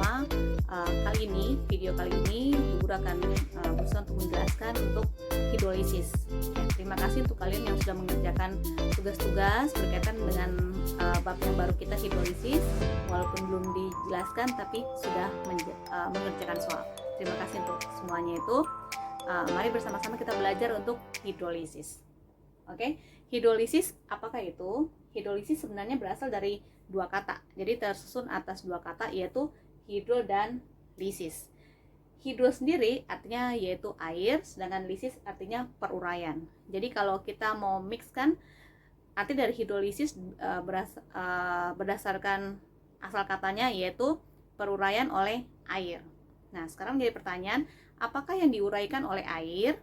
bersama. Video kali ini Bu Guru akan berusaha untuk menjelaskan untuk hidrolisis. Terima kasih untuk kalian yang sudah mengerjakan tugas-tugas berkaitan dengan bab yang baru kita, hidrolisis, walaupun belum dijelaskan tapi sudah mengerjakan soal. Terima kasih untuk semuanya itu. Mari bersama-sama kita belajar untuk hidrolisis. Oke, hidrolisis apakah itu? Hidrolisis sebenarnya berasal dari dua kata, jadi tersusun atas dua kata, yaitu hidro dan lisis. Hidro sendiri artinya yaitu air, sedangkan lisis artinya peruraian. Jadi kalau kita mau mixkan, arti dari hidrolisis berdasarkan asal katanya yaitu peruraian oleh air. Nah, sekarang jadi pertanyaan, apakah yang diuraikan oleh air?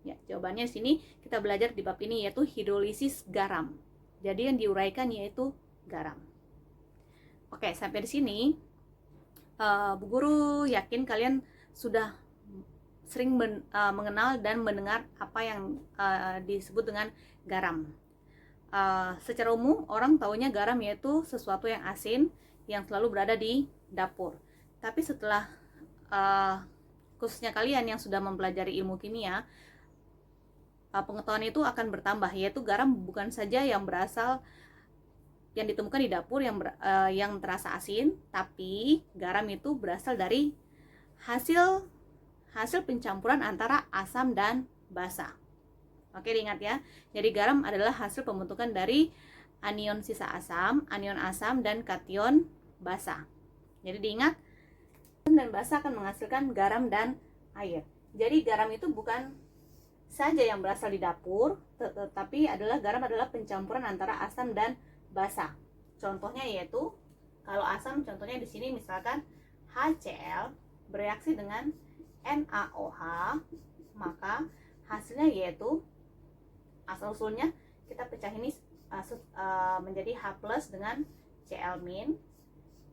Ya, jawabannya di sini kita belajar di bab ini yaitu hidrolisis garam. Jadi yang diuraikan yaitu garam. Oke, sampai di sini Bu Guru yakin kalian sudah sering mengenal dan mendengar apa yang disebut dengan garam. Secara umum orang taunya garam yaitu sesuatu yang asin yang selalu berada di dapur. Tapi setelah khususnya kalian yang sudah mempelajari ilmu kimia, pengetahuan itu akan bertambah, yaitu garam bukan saja yang ditemukan di dapur yang terasa asin, tapi garam itu berasal dari hasil pencampuran antara asam dan basa. Oke, diingat ya. Jadi garam adalah hasil pembentukan dari anion sisa asam, anion asam, dan kation basa. Jadi diingat, asam dan basa akan menghasilkan garam dan air. Jadi garam itu bukan saja yang berasal di dapur, tetapi garam adalah pencampuran antara asam dan basa. Contohnya yaitu kalau asam, contohnya di sini misalkan HCl bereaksi dengan NaOH, maka hasilnya yaitu asal usulnya kita pecah ini menjadi H+ dengan Cl-,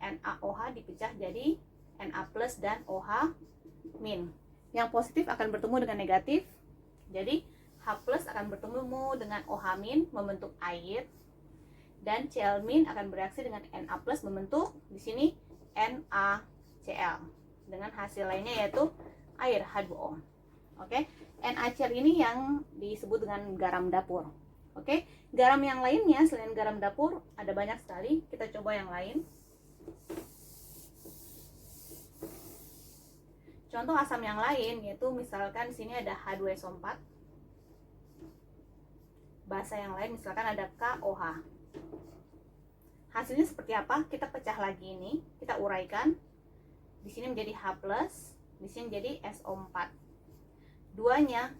NaOH dipecah jadi Na+ dan OH-. Yang positif akan bertemu dengan negatif. Jadi H+ akan bertemu dengan OH- membentuk air, dan Cl- akan bereaksi dengan Na+ membentuk di sini NaCl dengan hasil lainnya yaitu air H2O. Oke, NaCl ini yang disebut dengan garam dapur. Oke, garam yang lainnya selain garam dapur ada banyak sekali. Kita coba yang lain. Contoh asam yang lain yaitu misalkan di sini ada H2SO4. Basa yang lain misalkan ada KOH. Hasilnya seperti apa? Kita pecah lagi ini, kita uraikan. Di sini menjadi H+, di sini menjadi SO4. Duanya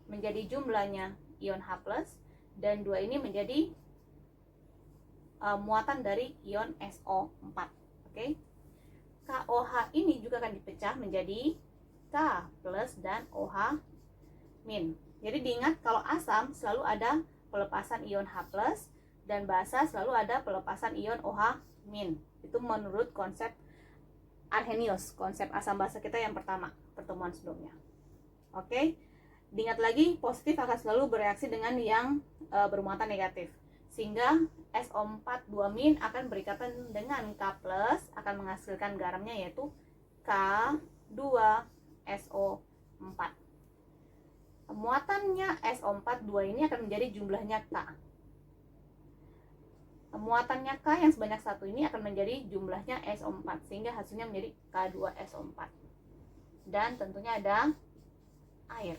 menjadi jumlahnya ion H+, dan dua ini menjadi muatan dari ion SO4. Oke. KOH ini juga akan dipecah menjadi K+ dan OH-. Jadi diingat kalau asam selalu ada pelepasan ion H+, dan basa selalu ada pelepasan ion OH-. Itu menurut konsep Arrhenius, konsep asam basa kita yang pertama, pertemuan sebelumnya. Oke. Diingat lagi, positif akan selalu bereaksi dengan yang bermuatan negatif. Sehingga SO4 2- akan berikatan dengan K+, akan menghasilkan garamnya yaitu K2SO4. Muatannya SO4 2 ini akan menjadi jumlahnya K. Muatannya K yang sebanyak 1 ini akan menjadi jumlahnya SO4, sehingga hasilnya menjadi K2SO4. Dan tentunya ada air.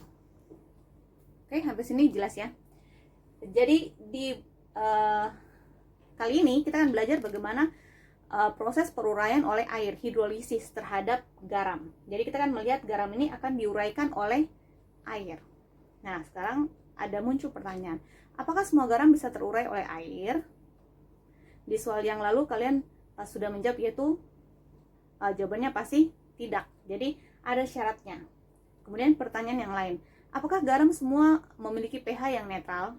Oke, sampai sini jelas ya. Jadi di kali ini kita akan belajar bagaimana proses peruraian oleh air, hidrolisis terhadap garam. Jadi kita akan melihat garam ini akan diuraikan oleh air. Nah, sekarang ada muncul pertanyaan, apakah semua garam bisa terurai oleh air? Di soal yang lalu kalian sudah menjawab, yaitu jawabannya pasti tidak. Jadi ada syaratnya. Kemudian pertanyaan yang lain, apakah garam semua memiliki pH yang netral?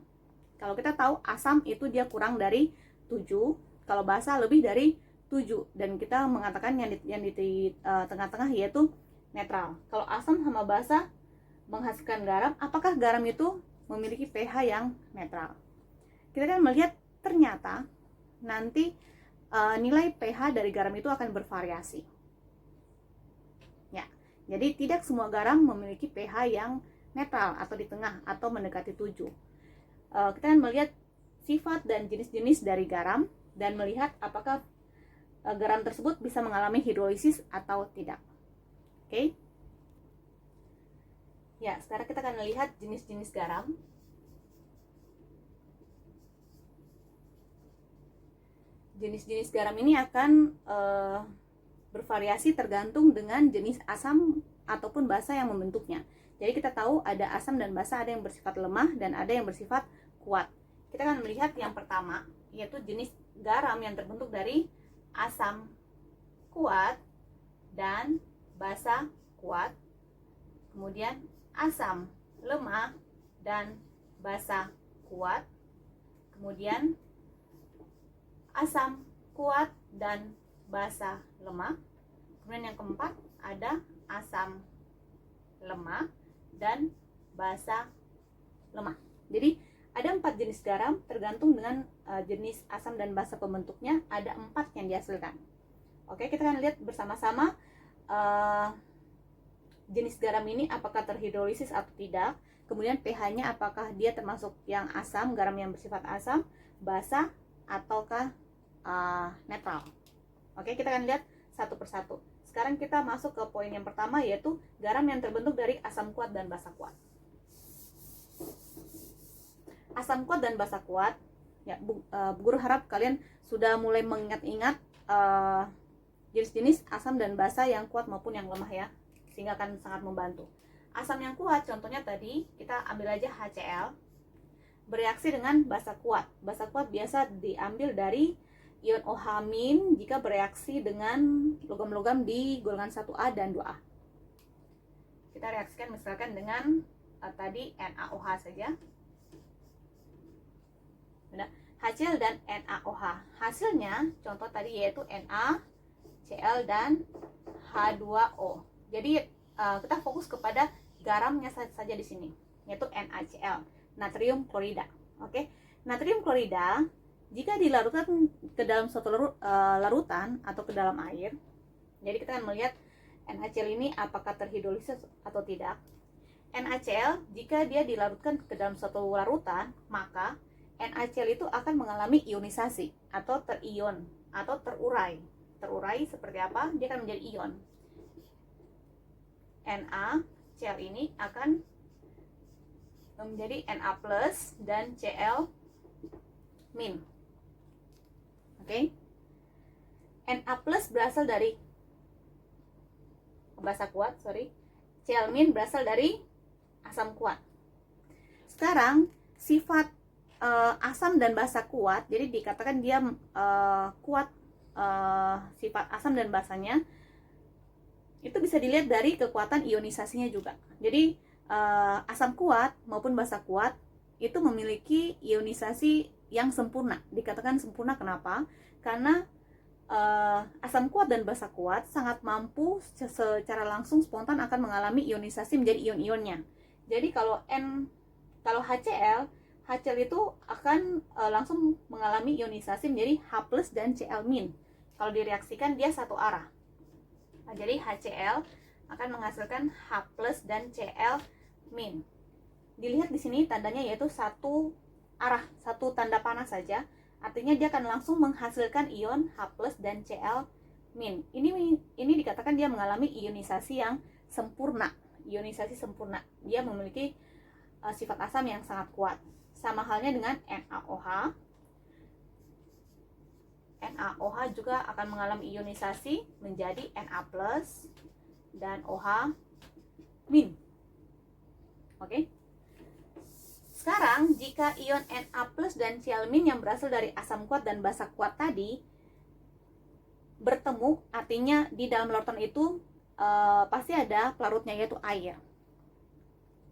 Kalau kita tahu asam itu dia kurang dari 7, kalau basa lebih dari 7, dan kita mengatakan yang di tengah-tengah yaitu netral. Kalau asam sama basa menghasilkan garam, apakah garam itu memiliki pH yang netral? Kita kan melihat ternyata nanti nilai pH dari garam itu akan bervariasi. Ya, jadi tidak semua garam memiliki pH yang netral atau di tengah atau mendekati 7. Kita akan melihat sifat dan jenis-jenis dari garam dan melihat apakah garam tersebut bisa mengalami hidrolisis atau tidak. Oke. Ya, sekarang kita akan melihat jenis-jenis garam. Jenis-jenis garam ini akan bervariasi tergantung dengan jenis asam ataupun basa yang membentuknya. Jadi kita tahu ada asam dan basa, ada yang bersifat lemah dan ada yang bersifat kuat. Kita akan melihat yang pertama, yaitu jenis garam yang terbentuk dari asam kuat dan basa kuat, kemudian asam lemah dan basa kuat, kemudian asam kuat dan basa lemah, kemudian yang keempat ada asam lemah dan basa lemah. Jadi ada 4 jenis garam tergantung dengan jenis asam dan basa pembentuknya, ada 4 yang dihasilkan. Oke, kita akan lihat bersama-sama jenis garam ini apakah terhidrolisis atau tidak, kemudian pH-nya apakah dia termasuk yang asam, garam yang bersifat asam, basa, ataukah netral. Oke, kita akan lihat satu persatu. Sekarang kita masuk ke poin yang pertama, yaitu garam yang terbentuk dari asam kuat dan basa kuat. Asam kuat dan basa kuat, ya, Bu Guru harap kalian sudah mulai mengingat-ingat jenis-jenis asam dan basa yang kuat maupun yang lemah ya, sehingga akan sangat membantu. Asam yang kuat, contohnya tadi kita ambil aja HCl, bereaksi dengan basa kuat. Basa kuat biasa diambil dari ion OH- jika bereaksi dengan logam-logam di golongan 1A dan 2A. Kita reaksikan misalkan dengan tadi NaOH saja. Nah, HCl dan NaOH. Hasilnya contoh tadi yaitu NaCl dan H2O. Jadi kita fokus kepada garamnya saja di sini, yaitu NaCl, natrium klorida. Oke. Natrium klorida jika dilarutkan ke dalam suatu larutan atau ke dalam air, jadi kita akan melihat NaCl ini apakah terhidrolisis atau tidak. NaCl jika dia dilarutkan ke dalam suatu larutan, maka NaCl itu akan mengalami ionisasi atau terion atau terurai. Terurai seperti apa? Dia akan menjadi ion. NaCl ini akan menjadi Na+ dan Cl-. Oke. Na+ berasal dari basa kuat, Cl- berasal dari asam kuat. Sekarang sifat asam dan basa kuat, jadi dikatakan dia kuat, sifat asam dan basanya itu bisa dilihat dari kekuatan ionisasinya juga. Jadi asam kuat maupun basa kuat itu memiliki ionisasi yang sempurna. Dikatakan sempurna kenapa? Karena asam kuat dan basa kuat sangat mampu secara langsung spontan akan mengalami ionisasi menjadi ion-ionnya. Jadi kalau HCl itu akan langsung mengalami ionisasi menjadi H+ dan Cl-. Kalau direaksikan dia satu arah. Nah, jadi HCl akan menghasilkan H+ dan Cl-. Dilihat di sini tandanya yaitu satu arah, satu tanda panah saja. Artinya dia akan langsung menghasilkan ion H+ dan Cl-. Ini dikatakan dia mengalami ionisasi yang sempurna. Ionisasi sempurna. Dia memiliki sifat asam yang sangat kuat. Sama halnya dengan NaOH. NaOH juga akan mengalami ionisasi menjadi Na+ dan OH-. Oke. Sekarang jika ion Na+ dan Cl- yang berasal dari asam kuat dan basa kuat tadi bertemu, artinya di dalam larutan itu pasti ada pelarutnya yaitu air,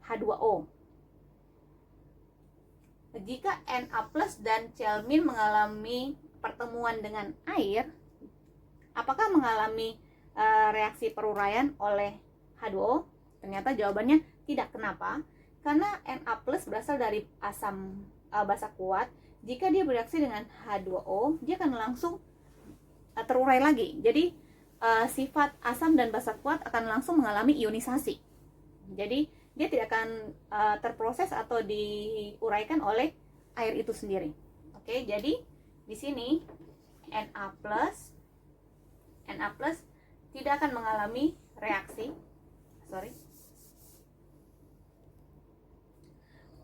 H2O. Jika Na+ dan Cl- mengalami pertemuan dengan air, apakah mengalami reaksi peruraian oleh H2O? Ternyata jawabannya tidak. Kenapa? Karena Na+ berasal dari asam basa kuat. Jika dia bereaksi dengan H2O, dia akan langsung terurai lagi. Jadi sifat asam dan basa kuat akan langsung mengalami ionisasi. Jadi dia tidak akan terproses atau diuraikan oleh air itu sendiri. Oke, jadi di sini Na plus tidak akan mengalami reaksi.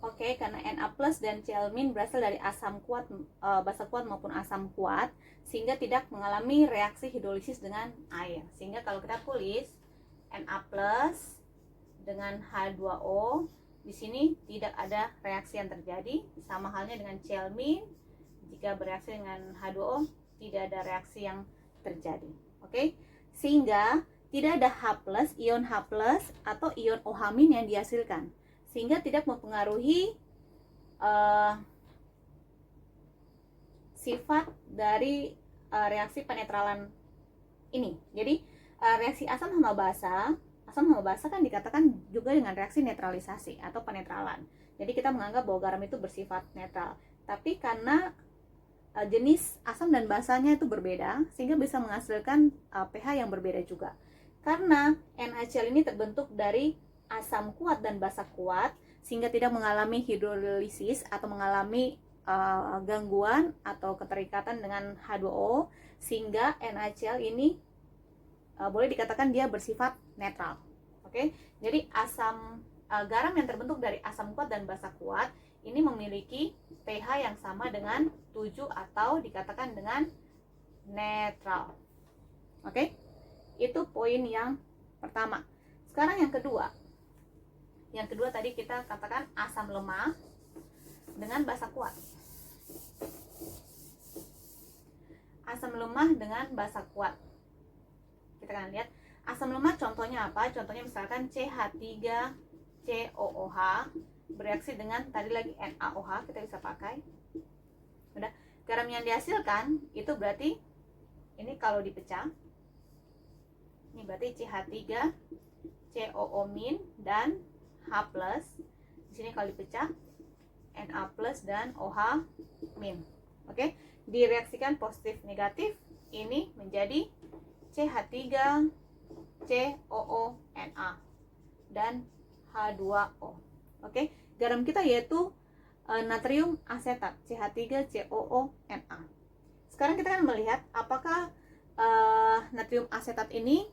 Oke, karena Na plus dan Cl- berasal dari asam kuat, basa kuat maupun asam kuat, sehingga tidak mengalami reaksi hidrolisis dengan air. Sehingga kalau kita tulis Na plus dengan H2O, di sini tidak ada reaksi yang terjadi. Sama halnya dengan Cl-, jika bereaksi dengan H2O, tidak ada reaksi yang terjadi. Oke, sehingga tidak ada H+, ion H+, atau ion OH- yang dihasilkan, sehingga tidak mempengaruhi sifat dari reaksi penetralan ini. Jadi reaksi asam hama basa kan dikatakan juga dengan reaksi netralisasi atau penetralan. Jadi kita menganggap bahwa garam itu bersifat netral. Tapi karena jenis asam dan basanya itu berbeda, sehingga bisa menghasilkan pH yang berbeda juga. Karena NaCl ini terbentuk dari asam kuat dan basa kuat, sehingga tidak mengalami hidrolisis atau mengalami gangguan atau keterikatan dengan H2O, sehingga NaCl ini boleh dikatakan dia bersifat netral. Oke, jadi garam yang terbentuk dari asam kuat dan basa kuat ini memiliki pH yang sama dengan 7 atau dikatakan dengan netral. Oke, itu poin yang pertama. Sekarang yang kedua. Yang kedua tadi kita katakan asam lemah dengan basa kuat. Asam lemah dengan basa kuat. Kita akan lihat asam lemah contohnya apa? Contohnya misalkan CH3COOH bereaksi dengan tadi lagi NaOH, kita bisa pakai. Udah, garam yang dihasilkan itu berarti ini kalau dipecah, ini berarti CH3COO- dan H+. Di sini kalau dipecah Na+ dan OH-. Oke, direaksikan positif negatif, ini menjadi CH3COONa dan H2O. Oke, garam kita yaitu natrium asetat CH3COONa. Sekarang kita akan melihat apakah natrium asetat ini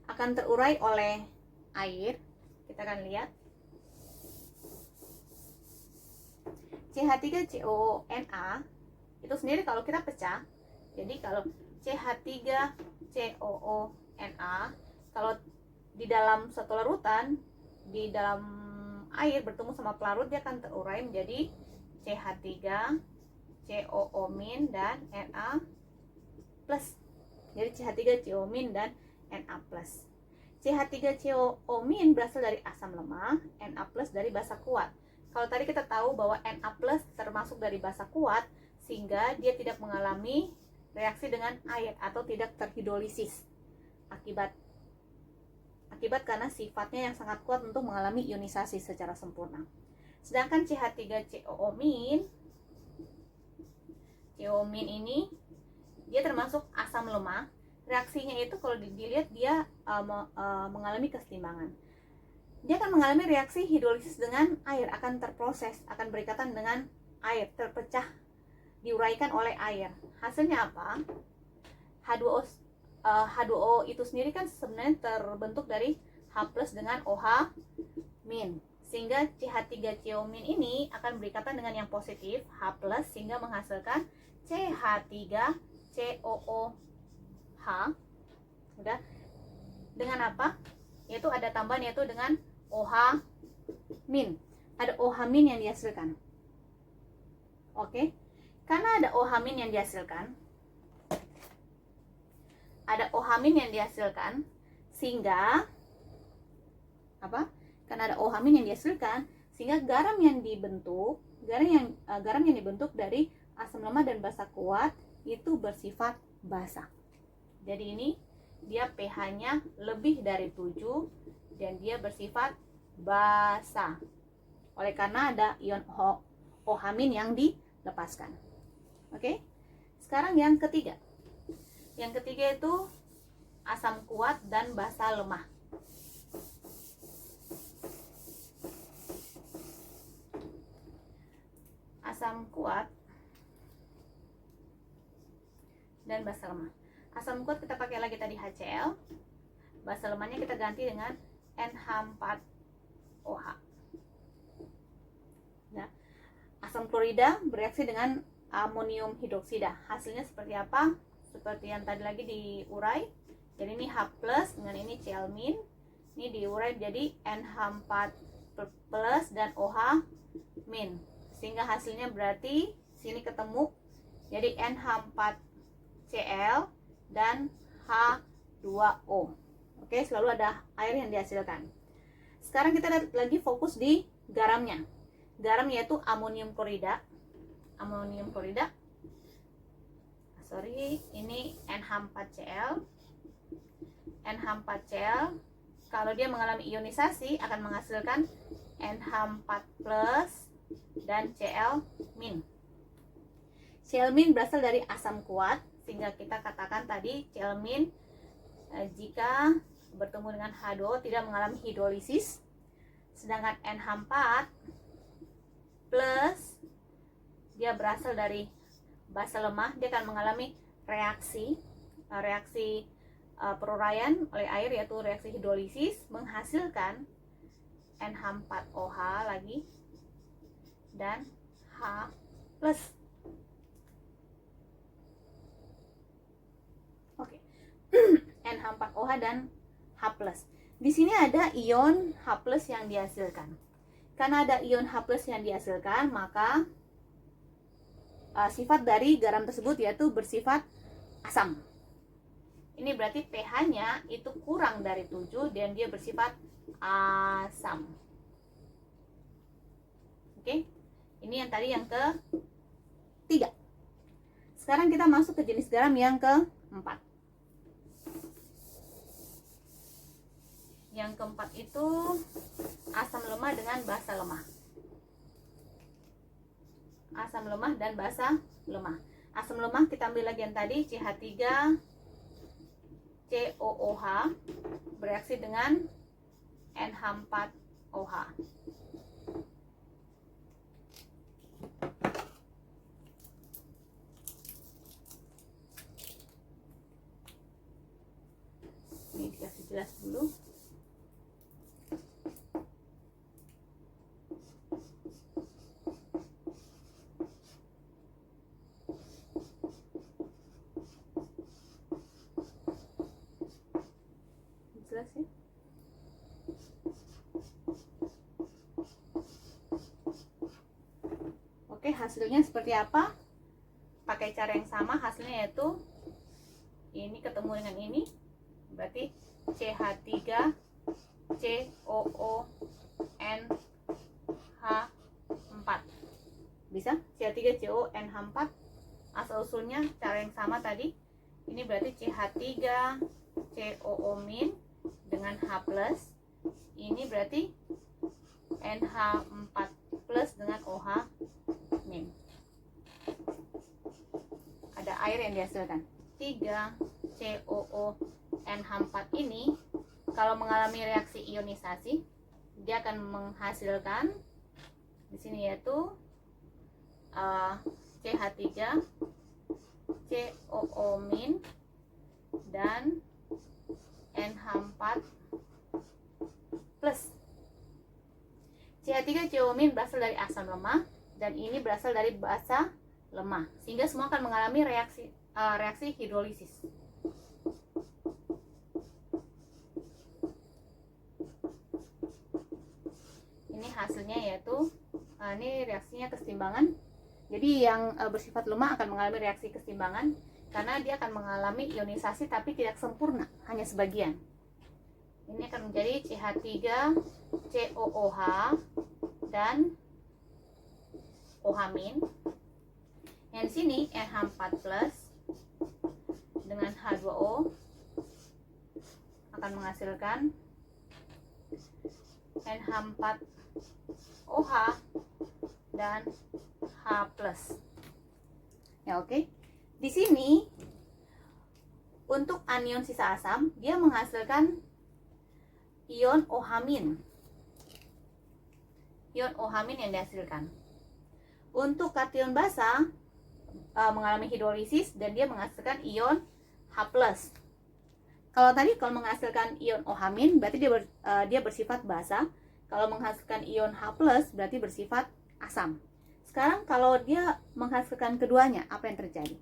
akan terurai oleh air. Kita akan lihat CH3COONa itu sendiri kalau kita pecah, jadi kalau CH3COONa kalau di dalam satu larutan, di dalam air bertemu sama pelarut, dia akan terurai menjadi CH3COO- dan Na+. Jadi CH3COO- dan Na+. CH3COO- berasal dari asam lemah, Na+ dari basa kuat. Kalau tadi kita tahu bahwa Na+ termasuk dari basa kuat, sehingga dia tidak mengalami reaksi dengan air atau tidak terhidrolisis akibat karena sifatnya yang sangat kuat untuk mengalami ionisasi secara sempurna. Sedangkan CH3COO- ini dia termasuk asam lemah. Reaksinya itu kalau dilihat dia mengalami kesetimbangan. Dia akan mengalami reaksi hidrolisis dengan air, akan terproses, akan berikatan dengan air, terpecah, diuraikan oleh air. Hasilnya apa? H2O itu sendiri kan sebenarnya terbentuk dari H+ dengan OH-, sehingga CH3COO- ini akan berikatan dengan yang positif H+, sehingga menghasilkan CH3COOH. Udah. Dengan apa? Yaitu ada tambahan, yaitu dengan OH-. Ada OH- yang dihasilkan. Oke. Karena ada OH- yang dihasilkan, sehingga apa? Karena ada OH- yang dihasilkan, sehingga garam yang dibentuk dari asam lemah dan basa kuat itu bersifat basa. Jadi ini dia pH-nya lebih dari 7 dan dia bersifat basa. Oleh karena ada ion OH- yang dilepaskan. Oke. Sekarang yang ketiga. Yang ketiga itu asam kuat dan basa lemah. Asam kuat dan basa lemah. Asam kuat kita pakai lagi tadi HCl. Basa lemahnya kita ganti dengan NH4OH. Ya. Asam klorida bereaksi dengan amonium hidroksida. Hasilnya seperti apa? Seperti yang tadi lagi diurai. Jadi ini H+ dengan ini Cl-. Ini diurai jadi NH4+ dan OH-. Sehingga hasilnya berarti sini ketemu jadi NH4Cl dan H2O. Oke, selalu ada air yang dihasilkan. Sekarang kita lagi fokus di garamnya. Garam yaitu amonium klorida. Ini NH4Cl. NH4Cl kalau dia mengalami ionisasi akan menghasilkan NH4+ dan Cl-. Cl- berasal dari asam kuat, sehingga kita katakan tadi Cl- jika bertemu dengan H2O tidak mengalami hidrolisis. Sedangkan NH4+ dia berasal dari basa lemah, dia akan mengalami reaksi peruraian oleh air, yaitu reaksi hidrolisis, menghasilkan NH4OH lagi dan H+. Oke. NH4OH dan H+. Di sini ada ion H+ yang dihasilkan. Karena ada ion H+ yang dihasilkan, maka sifat dari garam tersebut yaitu bersifat asam. Ini berarti pH-nya itu kurang dari 7 dan dia bersifat asam. Oke. Ini yang tadi yang ke-3. Sekarang kita masuk ke jenis garam yang ke-4. Yang ke-4 itu asam lemah dengan basa lemah. Asam lemah dan basa lemah. Asam lemah kita ambil lagi yang tadi CH3COOH bereaksi dengan NH4OH. Ini dikasih jelas dulu. Jelas ya? Oke, hasilnya seperti apa? Pakai cara yang sama, hasilnya yaitu ini ketemu dengan ini, berarti CH3COONH4. Bisa? CH3CONH4 asal usulnya cara yang sama tadi. Ini berarti CH3COO- dengan H+. Ini berarti NH4+ dengan OH-. Ada air yang dihasilkan. 3COONH4 ini kalau mengalami reaksi ionisasi, dia akan menghasilkan di sini yaitu CH3COO- dan NH4+. CH3COO- berasal dari asam lemah dan ini berasal dari basa lemah, sehingga semua akan mengalami reaksi hidrolisis. Ini hasilnya yaitu ini reaksinya kesetimbangan. Jadi yang bersifat lemah akan mengalami reaksi kesetimbangan karena dia akan mengalami ionisasi tapi tidak sempurna, hanya sebagian. Ini akan menjadi CH3COOH dan OH-. Yang sini NH4+ dengan H2O akan menghasilkan NH4OH dan H+. Ya, oke. Di sini untuk anion sisa asam dia menghasilkan ion OH-. Ion OH- yang dihasilkan. Untuk kation basa mengalami hidrolisis dan dia menghasilkan ion H+. Kalau menghasilkan ion OH- berarti dia bersifat basa. Kalau menghasilkan ion H+ berarti bersifat asam. Sekarang kalau dia menghasilkan keduanya, apa yang terjadi?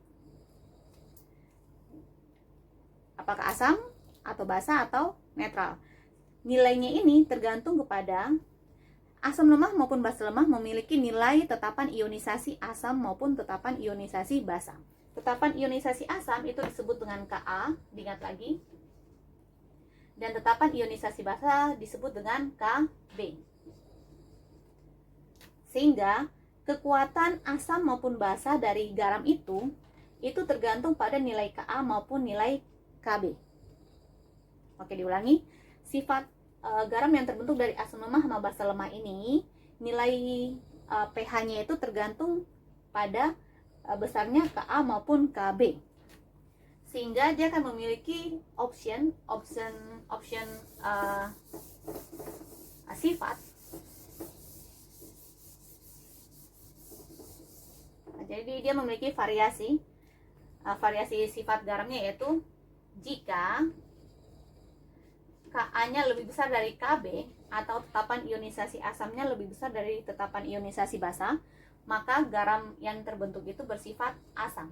Apakah asam atau basa atau netral? Nilainya ini tergantung kepada asam lemah maupun basa lemah memiliki nilai tetapan ionisasi asam maupun tetapan ionisasi basa. Tetapan ionisasi asam itu disebut dengan Ka, diingat lagi. Dan tetapan ionisasi basa disebut dengan Kb. Sehingga kekuatan asam maupun basa dari garam itu tergantung pada nilai Ka maupun nilai Kb. Oke, diulangi. Sifat garam yang terbentuk dari asam lemah sama basa lemah ini, nilai pH-nya itu tergantung pada besarnya Ka maupun Kb. Sehingga dia akan memiliki option sifat. Jadi dia memiliki variasi sifat garamnya, yaitu jika Ka-nya lebih besar dari Kb atau tetapan ionisasi asamnya lebih besar dari tetapan ionisasi basa, maka garam yang terbentuk itu bersifat asam.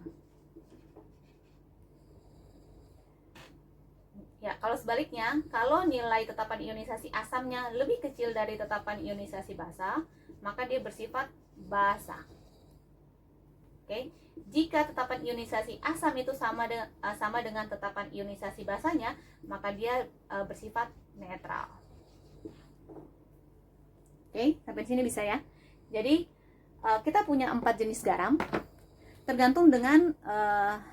Ya, kalau sebaliknya, kalau nilai tetapan ionisasi asamnya lebih kecil dari tetapan ionisasi basa, maka dia bersifat basa. Oke, jika tetapan ionisasi asam itu sama dengan tetapan ionisasi basanya, maka dia bersifat netral. Oke, sampai sini bisa ya. Jadi kita punya 4 jenis garam, tergantung dengan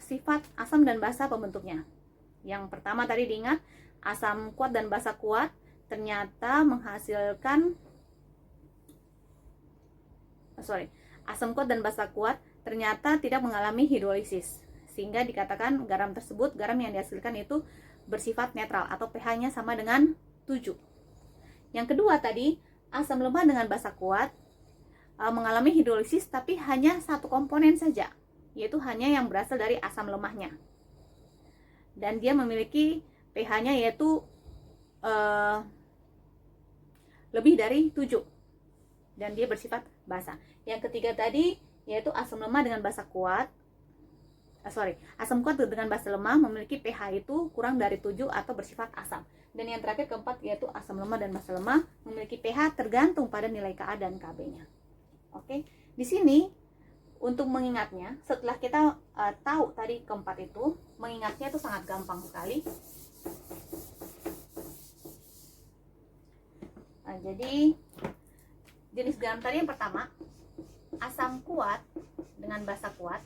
sifat asam dan basa pembentuknya. Yang pertama tadi diingat, asam kuat dan basa kuat ternyata menghasilkan asam kuat dan basa kuat ternyata tidak mengalami hidrolisis, sehingga dikatakan garam yang dihasilkan itu bersifat netral atau pH-nya sama dengan 7. Yang kedua tadi, asam lemah dengan basa kuat mengalami hidrolisis tapi hanya satu komponen saja, yaitu hanya yang berasal dari asam lemahnya. Dan dia memiliki pH-nya yaitu lebih dari 7. Dan dia bersifat basa. Yang ketiga tadi yaitu asam lemah dengan basa kuat. Asam kuat dengan basa lemah memiliki pH itu kurang dari 7 atau bersifat asam. Dan yang terakhir keempat yaitu asam lemah dan basa lemah memiliki pH tergantung pada nilai Ka dan Kb-nya. Oke, di sini untuk mengingatnya, setelah kita tahu tadi keempat itu, mengingatnya itu sangat gampang sekali. Jadi jenis garam tadi yang pertama, asam kuat dengan basa kuat.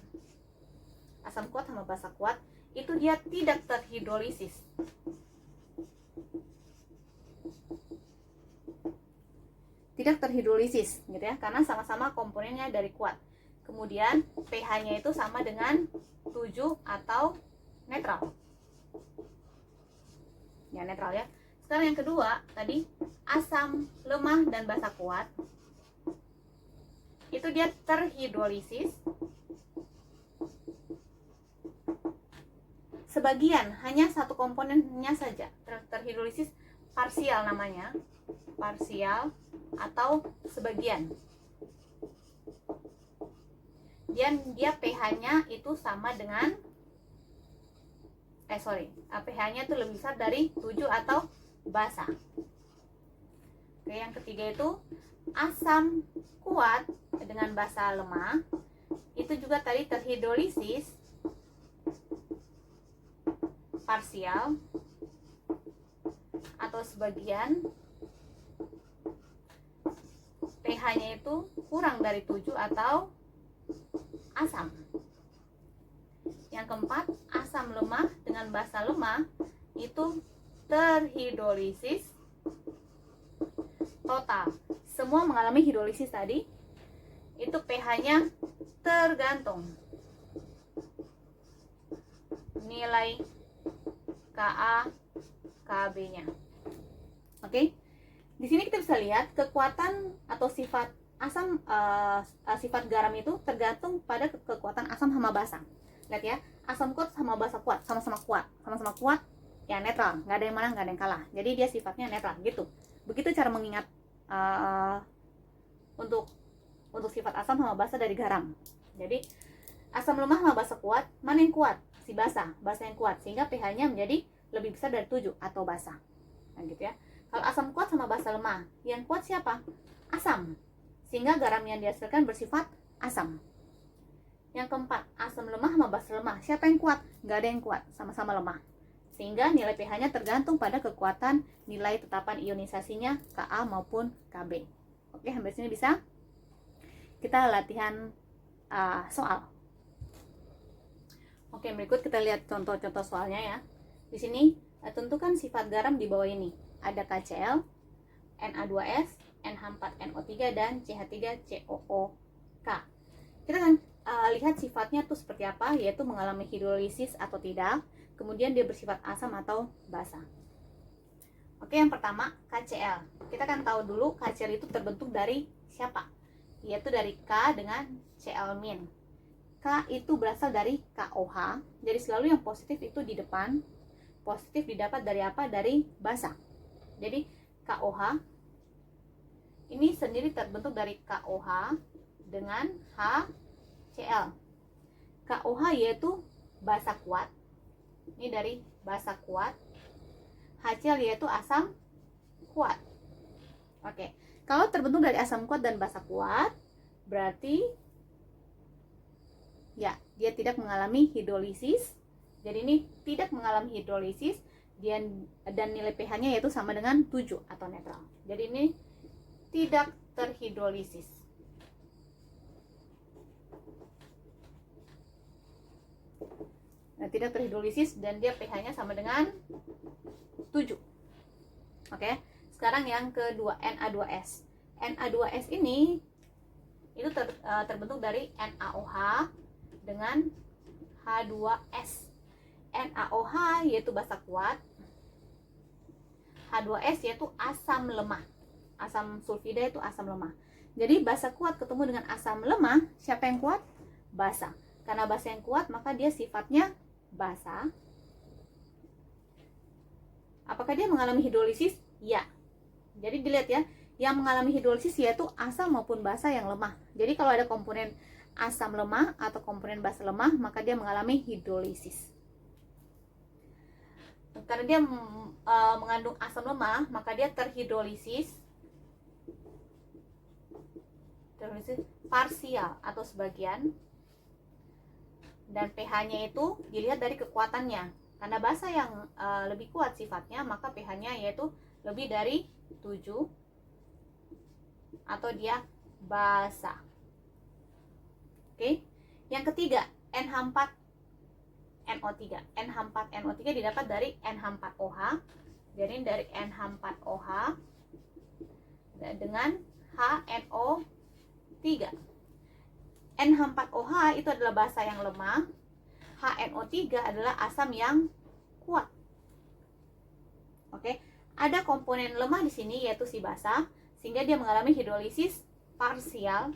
Asam kuat sama basa kuat itu dia tidak terhidrolisis. Tidak terhidrolisis gitu ya, karena sama-sama komponennya dari kuat. Kemudian pH-nya itu sama dengan 7 atau netral. Ya, netral ya. Sekarang yang kedua tadi, asam lemah dan basa kuat itu dia terhidrolisis sebagian, hanya satu komponennya saja terhidrolisis parsial, namanya parsial atau sebagian. Dan dia pH-nya itu sama dengan pH-nya itu lebih besar dari 7 atau basa. Oke, yang ketiga itu asam kuat dengan basa lemah itu juga tadi terhidrolisis parsial atau sebagian, pH-nya itu kurang dari 7 atau asam. Yang keempat, asam lemah dengan basa lemah itu terhidrolisis total. Semua mengalami hidrolisis tadi. Itu pH-nya tergantung. nilai Ka Kb-nya. Oke. Di sini kita bisa lihat kekuatan atau sifat asam sifat garam itu tergantung pada kekuatan asam sama basa. Lihat ya, asam kuat sama basa kuat, sama-sama kuat, ya netral, nggak ada yang menang, nggak ada yang kalah. Jadi dia sifatnya netral gitu. Begitu cara mengingat untuk sifat asam sama basa dari garam. Jadi asam lemah sama basa kuat, mana yang kuat? Si basa yang kuat, sehingga pH-nya menjadi lebih besar dari 7 atau basa. Nah gitu ya. Kalau asam kuat sama basa lemah, yang kuat siapa? Asam. Sehingga garam yang dihasilkan bersifat asam. Yang keempat, asam lemah sama basa lemah. Siapa yang kuat? Nggak ada yang kuat, sama-sama lemah. Sehingga nilai pH-nya tergantung pada kekuatan nilai tetapan ionisasinya Ka maupun Kb. Oke, sampai sini bisa? Kita latihan soal. Oke, berikut kita lihat contoh-contoh soalnya ya. Di sini tentukan sifat garam di bawah ini. Ada KCl, Na2S, NH4NO3 dan CH3COOK. Kita akan lihat sifatnya tuh seperti apa, yaitu mengalami hidrolisis atau tidak, kemudian dia bersifat asam atau basa. Oke, yang pertama KCl. Kita kan tahu dulu KCl itu terbentuk dari siapa? Yaitu dari K dengan Cl-. K itu berasal dari KOH, jadi selalu yang positif itu di depan. Positif didapat dari apa? Dari basa. Jadi KOH ini sendiri terbentuk dari KOH dengan HCl. KOH yaitu basa kuat. Ini dari basa kuat. HCl yaitu asam kuat. Oke. Kalau terbentuk dari asam kuat dan basa kuat, berarti ya, dia tidak mengalami hidrolisis. Jadi ini tidak mengalami hidrolisis dan nilai pH-nya yaitu sama dengan 7 atau netral. Jadi ini tidak terhidrolisis. Nah, tidak terhidrolisis dan dia pH-nya sama dengan 7. Oke. Sekarang yang kedua, Na2S. Na2S ini itu terbentuk dari NaOH dengan H2S. NaOH yaitu basa kuat, H2S yaitu asam lemah. Asam sulfida itu asam lemah. Jadi basa kuat ketemu dengan asam lemah, siapa yang kuat? Basa. Karena basa yang kuat, maka dia sifatnya basa. Apakah dia mengalami hidrolisis? Ya. Jadi dilihat ya, yang mengalami hidrolisis yaitu asam maupun basa yang lemah. Jadi kalau ada komponen asam lemah atau komponen basa lemah, maka dia mengalami hidrolisis. Karena dia mengandung asam lemah, maka dia terhidrolisis parsial atau sebagian, dan pH-nya itu dilihat dari kekuatannya. Karena basa yang lebih kuat sifatnya, maka pH-nya yaitu lebih dari 7 atau dia basa. Oke. Yang ketiga, NH4NO3. NH4NO3 didapat dari NH4OH. Jadi dari NH4OH dengan HNO3. NH4OH itu adalah basa yang lemah. HNO3 adalah asam yang kuat. Oke. Ada komponen lemah di sini yaitu si basa, sehingga dia mengalami hidrolisis parsial.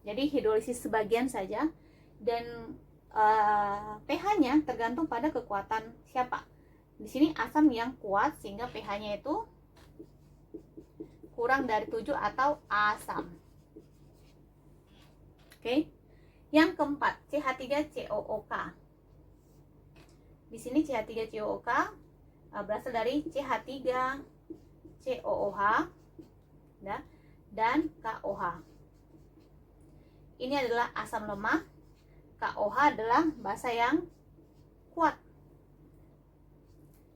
Jadi hidrolisis sebagian saja, dan pH-nya tergantung pada kekuatan siapa. Di sini asam yang kuat sehingga pH-nya itu kurang dari 7 atau asam. Oke. Yang keempat, CH3COOK. Di sini CH3COOK berasal dari CH3COOH dan KOH. Ini adalah asam lemah. KOH adalah basa yang kuat.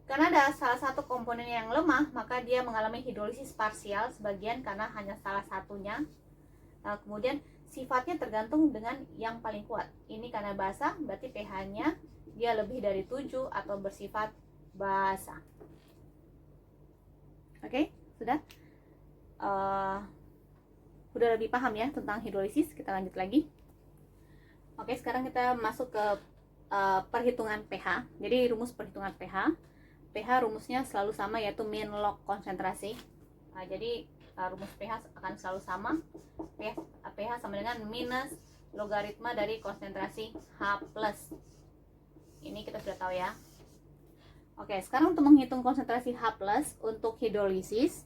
Karena ada salah satu komponen yang lemah, maka dia mengalami hidrolisis parsial sebagian karena hanya salah satunya. Nah, kemudian sifatnya tergantung dengan yang paling kuat. Ini karena basa, berarti pH-nya dia lebih dari 7 atau bersifat basa. Oke, sudah? Udah lebih paham ya tentang hidrolisis. Kita lanjut lagi. Oke, sekarang kita masuk ke perhitungan pH. Jadi rumus perhitungan pH. pH rumusnya selalu sama, yaitu min log konsentrasi. Nah, jadi rumus pH akan selalu sama. pH sama dengan minus logaritma dari konsentrasi H+. Ini kita sudah tahu ya. Oke, sekarang untuk menghitung konsentrasi H+ untuk hidrolisis,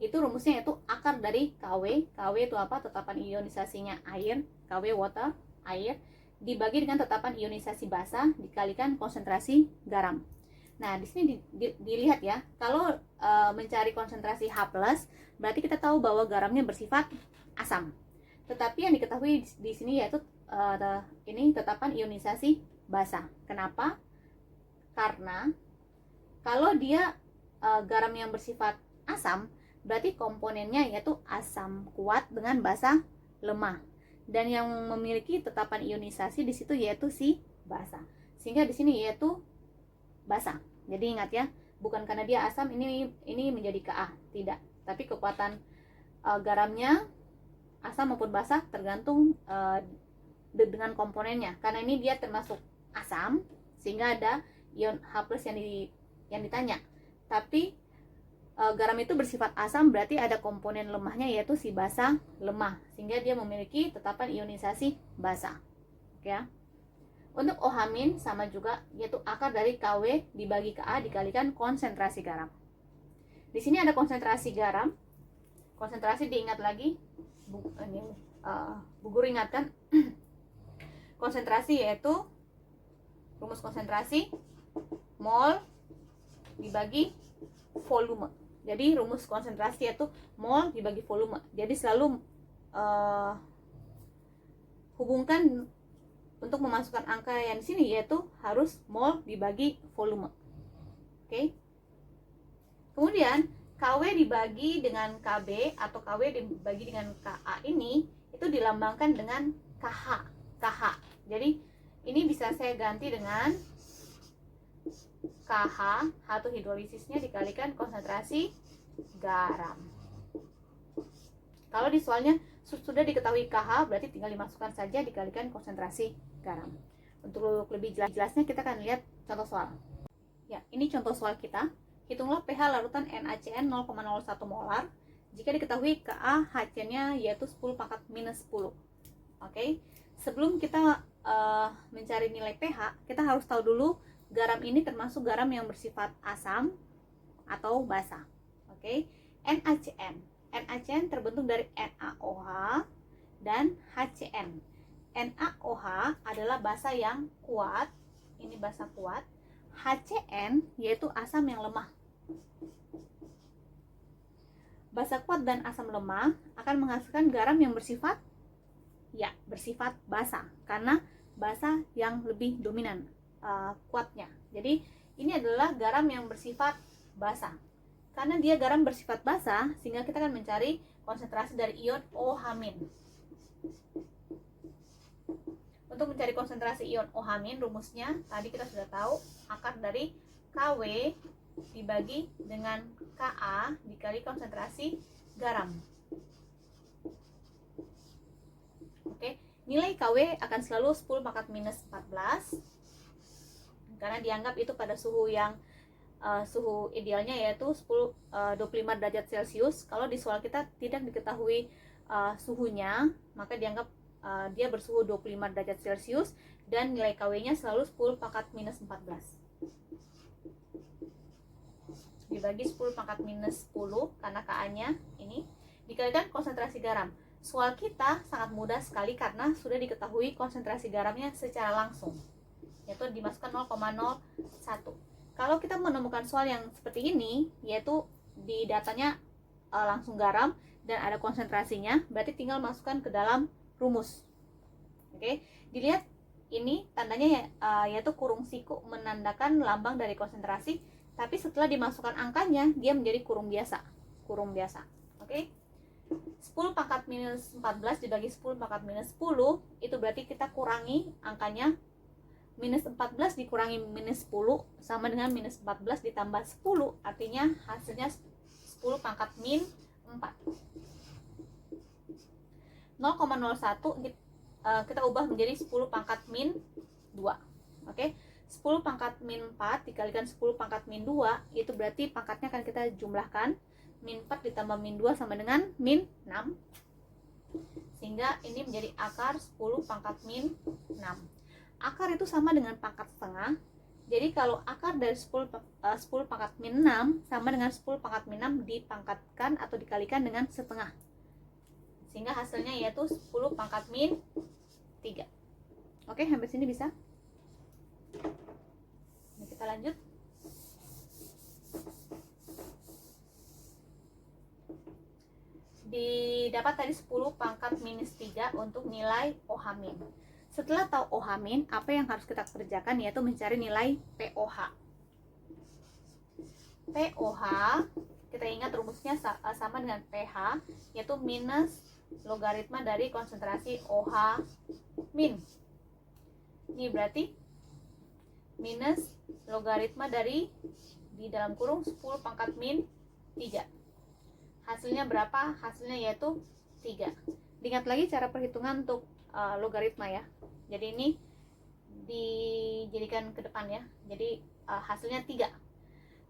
itu rumusnya yaitu akar dari KW. KW itu apa? Tetapan ionisasinya air. KW water, air, dibagi dengan tetapan ionisasi basa dikalikan konsentrasi garam. Nah, di sini dilihat ya, kalau mencari konsentrasi H+, berarti kita tahu bahwa garamnya bersifat asam. Tetapi yang diketahui di sini yaitu ini tetapan ionisasi basa. Kenapa? Karena kalau dia garam yang bersifat asam, berarti komponennya yaitu asam kuat dengan basa lemah. Dan yang memiliki tetapan ionisasi di situ yaitu si basa. Sehingga di sini yaitu basa. Jadi ingat ya, bukan karena dia asam ini menjadi Ka, tidak. Tapi kekuatan garamnya asam maupun basa tergantung dengan komponennya. Karena ini dia termasuk asam, sehingga ada ion H+ yang ditanya. Tapi garam itu bersifat asam, berarti ada komponen lemahnya yaitu si basa lemah, sehingga dia memiliki tetapan ionisasi basa. Oke ya. Untuk OH- sama juga, yaitu akar dari KW dibagi Ka dikalikan konsentrasi garam. Di sini ada konsentrasi garam. Konsentrasi diingat lagi, Bu Guru ingatkan. Konsentrasi yaitu rumus konsentrasi mol dibagi volume. Jadi rumus konsentrasi yaitu mol dibagi volume. Jadi selalu hubungkan untuk memasukkan angka yang di sini, yaitu harus mol dibagi volume. Oke. Kemudian KW dibagi dengan KB atau KW dibagi dengan KA ini itu dilambangkan dengan KH. KH. Jadi ini bisa saya ganti dengan KH, H itu hidrolisisnya dikalikan konsentrasi garam. Kalau di soalnya sudah diketahui KH, berarti tinggal dimasukkan saja dikalikan konsentrasi garam. Untuk lebih jelasnya kita akan lihat contoh soal. Ya, ini contoh soal kita. Hitunglah pH larutan NaCN 0,01 molar jika diketahui Ka HCN-nya yaitu 10⁻⁻10. Oke. Sebelum kita mencari nilai pH, kita harus tahu dulu garam ini termasuk garam yang bersifat asam atau basa. Oke. NaCN. NaCN terbentuk dari NaOH dan HCN. NaOH adalah basa yang kuat, ini basa kuat. HCN yaitu asam yang lemah. Basa kuat dan asam lemah akan menghasilkan garam yang bersifat basa, karena basa yang lebih dominan kuatnya. Jadi ini adalah garam yang bersifat basa. Karena dia garam bersifat basa, sehingga kita akan mencari konsentrasi dari ion OH-. Untuk mencari konsentrasi ion OH- rumusnya tadi kita sudah tahu, akar dari KW dibagi dengan Ka dikali konsentrasi garam. Oke, nilai KW akan selalu 10⁻⁻14 karena dianggap itu pada suhu yang suhu idealnya yaitu 25 derajat Celcius. Kalau di soal kita tidak diketahui suhunya, maka dianggap dia bersuhu 25 derajat Celcius dan nilai KW-nya selalu 10⁻⁻14 dibagi 10⁻⁻10 karena Ka-nya ini dikalikan konsentrasi garam. Soal kita sangat mudah sekali karena sudah diketahui konsentrasi garamnya secara langsung, yaitu dimasukkan 0,01. Kalau kita menemukan soal yang seperti ini, yaitu di datanya langsung garam dan ada konsentrasinya, berarti tinggal masukkan ke dalam rumus. Oke, dilihat ini tandanya yaitu kurung siku menandakan lambang dari konsentrasi, tapi setelah dimasukkan angkanya dia menjadi kurung biasa. Oke. 10⁻⁻14 dibagi 10⁻⁻10 itu berarti kita kurangi angkanya, minus 14 dikurangi minus 10 sama dengan minus 14 ditambah 10, artinya hasilnya 10⁻⁻4. 0,01 kita ubah menjadi 10⁻⁻2. Oke, 10 pangkat min 4 dikalikan 10 pangkat min 2, itu berarti pangkatnya akan kita jumlahkan. Min 4 ditambah min 2 sama dengan min 6. Sehingga ini menjadi akar 10 pangkat min 6. Akar itu sama dengan pangkat setengah. Jadi kalau akar dari 10 pangkat min 6 sama dengan 10 pangkat min 6 dipangkatkan atau dikalikan dengan setengah. Sehingga hasilnya yaitu 10 pangkat min 3. Oke, sampai sini bisa? Ini kita lanjut. Didapat tadi 10 pangkat minus 3 untuk nilai OH min. Setelah tahu OH min, apa yang harus kita kerjakan yaitu mencari nilai POH. POH, kita ingat rumusnya sama dengan pH, yaitu minus logaritma dari konsentrasi OH min. Ini berarti minus logaritma dari di dalam kurung 10 pangkat min 3. Hasilnya berapa? Hasilnya yaitu 3. Diingat lagi cara perhitungan untuk logaritma ya. Jadi ini dijadikan ke depan ya. Jadi hasilnya 3.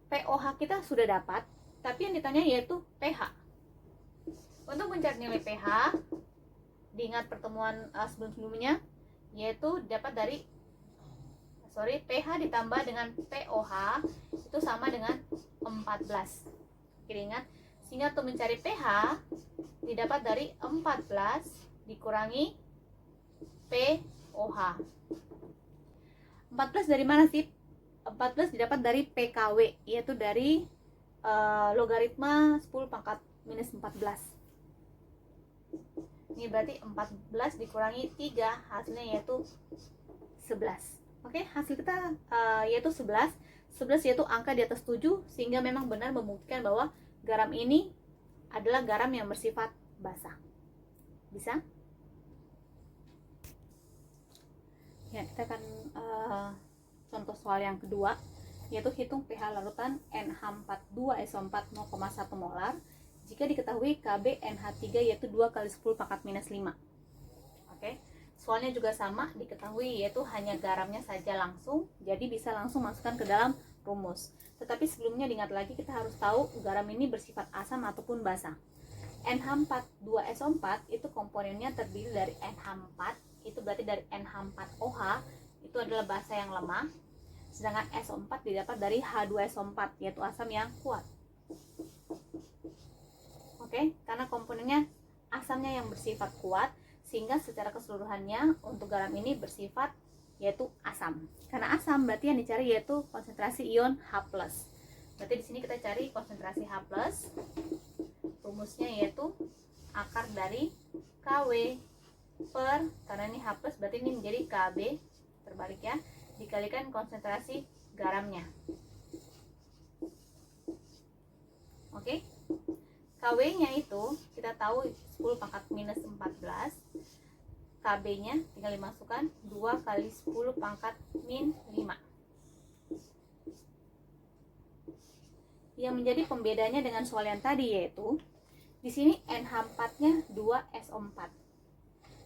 POH kita sudah dapat, tapi yang ditanya yaitu pH. Untuk mencari nilai pH, diingat pertemuan sebelum-sebelumnya, yaitu dapat dari pH ditambah dengan POH itu sama dengan 14. Oke, ingat. Sehingga untuk mencari pH didapat dari 14 dikurangi POH. 14 dari mana sih? 14 didapat dari PKW, yaitu dari logaritma 10 pangkat minus 14. Ini berarti 14 dikurangi 3, hasilnya yaitu 11. Oke, hasil kita yaitu 11. 11 yaitu angka di atas 7, sehingga memang benar membuktikan bahwa garam ini adalah garam yang bersifat basah. Bisa? Ya, kita akan contoh soal yang kedua, yaitu hitung pH larutan NH42SO4 0,1 molar jika diketahui Kb NH3 yaitu 2 kali 10 pangkat minus 5. Oke, soalnya juga sama, diketahui yaitu hanya garamnya saja langsung, jadi bisa langsung masukkan ke dalam rumus. Tetapi sebelumnya diingat lagi, kita harus tahu garam ini bersifat asam ataupun basa. NH42SO4 itu komponennya terdiri dari NH4, itu berarti dari NH4OH, itu adalah basa yang lemah. Sedangkan SO4 didapat dari H2SO4, yaitu asam yang kuat. Oke, karena komponennya asamnya yang bersifat kuat, sehingga secara keseluruhannya untuk garam ini bersifat yaitu asam. Karena asam berarti yang dicari yaitu konsentrasi ion H+. Berarti di sini kita cari konsentrasi H+. Rumusnya yaitu akar dari KW per, karena ini H+, berarti ini menjadi KB, terbalik ya, dikalikan konsentrasi garamnya. Oke. KW-nya itu kita tahu 10 pangkat minus 14. KB-nya tinggal dimasukkan 2 kali 10 pangkat min 5. Yang menjadi pembedanya dengan soal yang tadi yaitu di sini NH4-nya 2SO4.